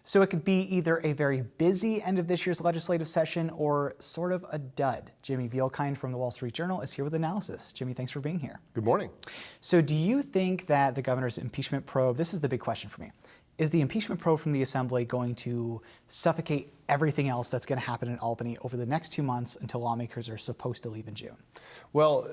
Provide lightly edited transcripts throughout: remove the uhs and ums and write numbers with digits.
So it could be either a very busy end of this year's legislative session or sort of a dud. Jimmy Vielkind from the Wall Street Journal is here with analysis. Jimmy, thanks for being here. Good morning. So do you think that the governor's impeachment probe, this is the big question for me, is the impeachment probe from the Assembly going to suffocate everything else that's going to happen in Albany over the next 2 months until lawmakers are supposed to leave in June? Well,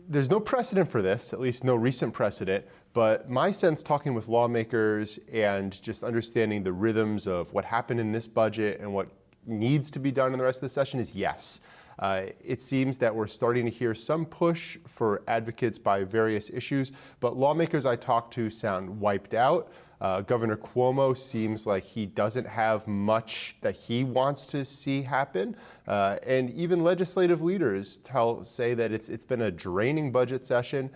there's no precedent for this, at least no recent precedent, but my sense talking with lawmakers and just understanding the rhythms of what happened in this budget and what needs to be done in the rest of the session is yes. It seems that we're starting to hear some push for advocates by various issues, but lawmakers I talk to sound wiped out. Governor Cuomo seems like he doesn't have much that he wants to see happen. And even legislative leaders say that it's been a draining budget session.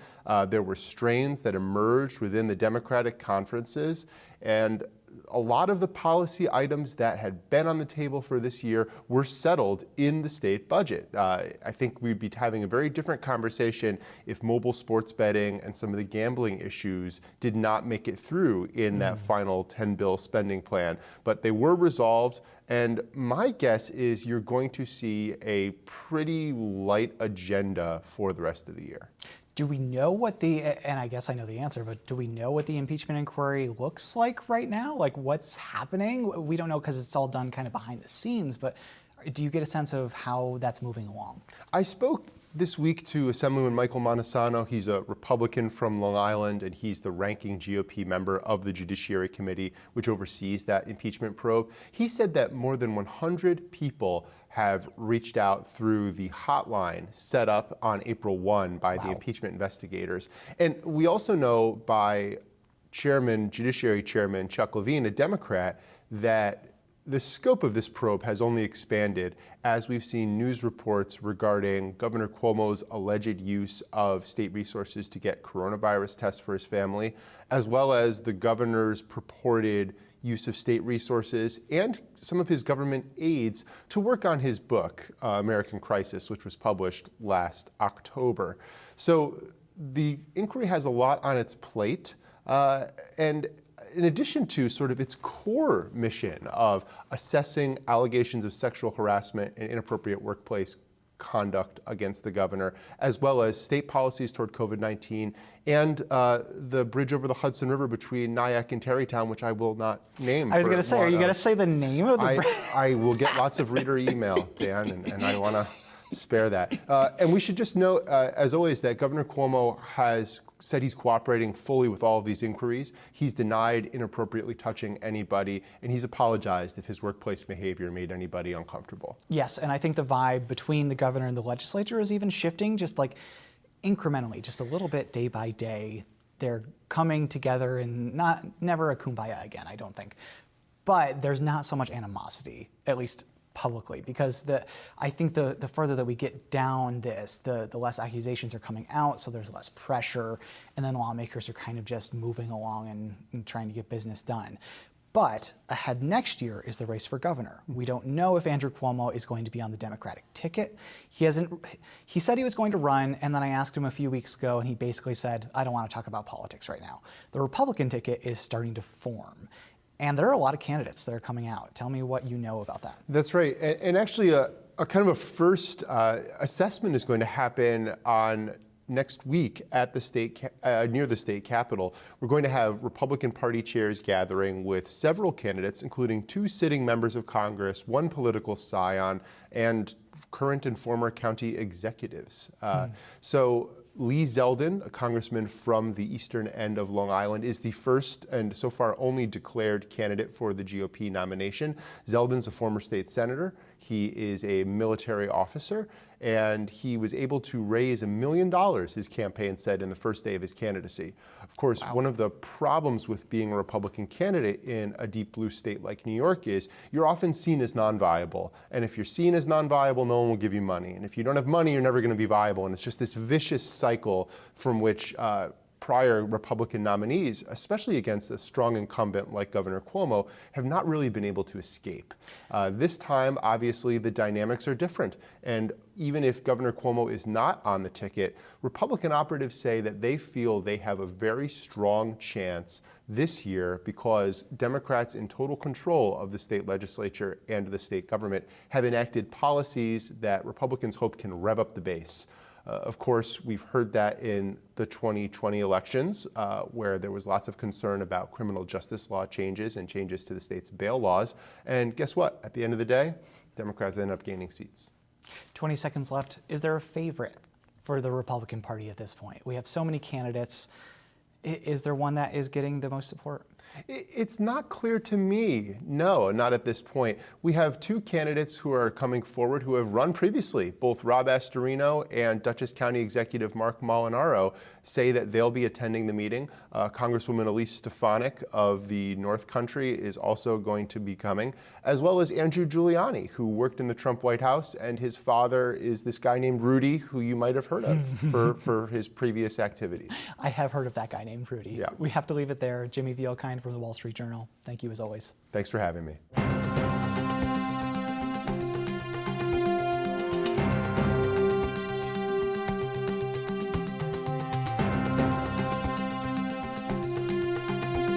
There were strains that emerged within the Democratic conferences, and a lot of the policy items that had been on the table for this year were settled in the state budget. I think we'd be having a very different conversation if mobile sports betting and some of the gambling issues did not make it through in that final 10-bill spending plan. But they were resolved, and my guess is you're going to see a pretty light agenda for the rest of the year. Do we know what and I guess I know the answer, but do we know what the impeachment inquiry looks like right now? Like what's happening? We don't know because it's all done kind of behind the scenes, but do you get a sense of how that's moving along? I spoke this week to Assemblyman Michael Montesano. He's a Republican from Long Island, and he's the ranking GOP member of the Judiciary Committee, which oversees that impeachment probe. He said that more than 100 people have reached out through the hotline set up on April 1 by the impeachment investigators. And we also know by Judiciary Chairman Chuck Levine, a Democrat, that the scope of this probe has only expanded as we've seen news reports regarding Governor Cuomo's alleged use of state resources to get coronavirus tests for his family, as well as the governor's purported use of state resources and some of his government aides to work on his book, American Crisis, which was published last October. So the inquiry has a lot on its plate, and in addition to sort of its core mission of assessing allegations of sexual harassment and inappropriate workplace conduct against the governor, as well as state policies toward COVID-19 and the bridge over the Hudson River between Nyack and Tarrytown, which I will not name. I was going to say, are you going to say the name of the bridge? I will get lots of reader email, Dan, and I want to spare that. And we should just note, as always, that Governor Cuomo has said he's cooperating fully with all of these inquiries. He's denied inappropriately touching anybody, and he's apologized if his workplace behavior made anybody uncomfortable. Yes, and I think the vibe between the governor and the legislature is even shifting, just like incrementally, just a little bit day by day. They're coming together, and never a kumbaya again, I don't think. But there's not so much animosity, at least publicly, because I think the further that we get down this, the less accusations are coming out, so there's less pressure, and then lawmakers are kind of just moving along and trying to get business done. But ahead next year is the race for governor. We don't know if Andrew Cuomo is going to be on the Democratic ticket. He said he was going to run, and then I asked him a few weeks ago, and he basically said, I don't want to talk about politics right now. The Republican ticket is starting to form. And there are a lot of candidates that are coming out. Tell me what you know about that. That's right. And actually, a kind of a first assessment is going to happen on next week at the state near the state capitol. We're going to have Republican Party chairs gathering with several candidates, including 2 sitting members of Congress, 1 political scion, and current and former county executives. So Lee Zeldin, a congressman from the eastern end of Long Island, is the first and so far only declared candidate for the GOP nomination. Zeldin's a former state senator. He is a military officer, and he was able to raise $1 million, his campaign said, in the first day of his candidacy. Of course, one of the problems with being a Republican candidate in a deep blue state like New York is you're often seen as non-viable. And if you're seen as non-viable, no one will give you money. And if you don't have money, you're never going to be viable. And it's just this vicious cycle from which prior Republican nominees, especially against a strong incumbent like Governor Cuomo, have not really been able to escape. This time, obviously, the dynamics are different. And even if Governor Cuomo is not on the ticket, Republican operatives say that they feel they have a very strong chance this year because Democrats in total control of the state legislature and the state government have enacted policies that Republicans hope can rev up the base. Of course, we've heard that in the 2020 elections, where there was lots of concern about criminal justice law changes and changes to the state's bail laws. And guess what? At the end of the day, Democrats end up gaining seats. 20 seconds left. Is there a favorite for the Republican Party at this point? We have so many candidates. Is there one that is getting the most support? It's not clear to me. No, not at this point. We have two candidates who are coming forward who have run previously. Both Rob Astorino and Dutchess County Executive Mark Molinaro say that they'll be attending the meeting. Congresswoman Elise Stefanik of the North Country is also going to be coming, as well as Andrew Giuliani, who worked in the Trump White House, and his father is this guy named Rudy, who you might have heard of for his previous activities. I have heard of that guy named Rudy. Yeah. We have to leave it there. Jimmy Vielkind from the Wall Street Journal. Thank you as always. Thanks for having me.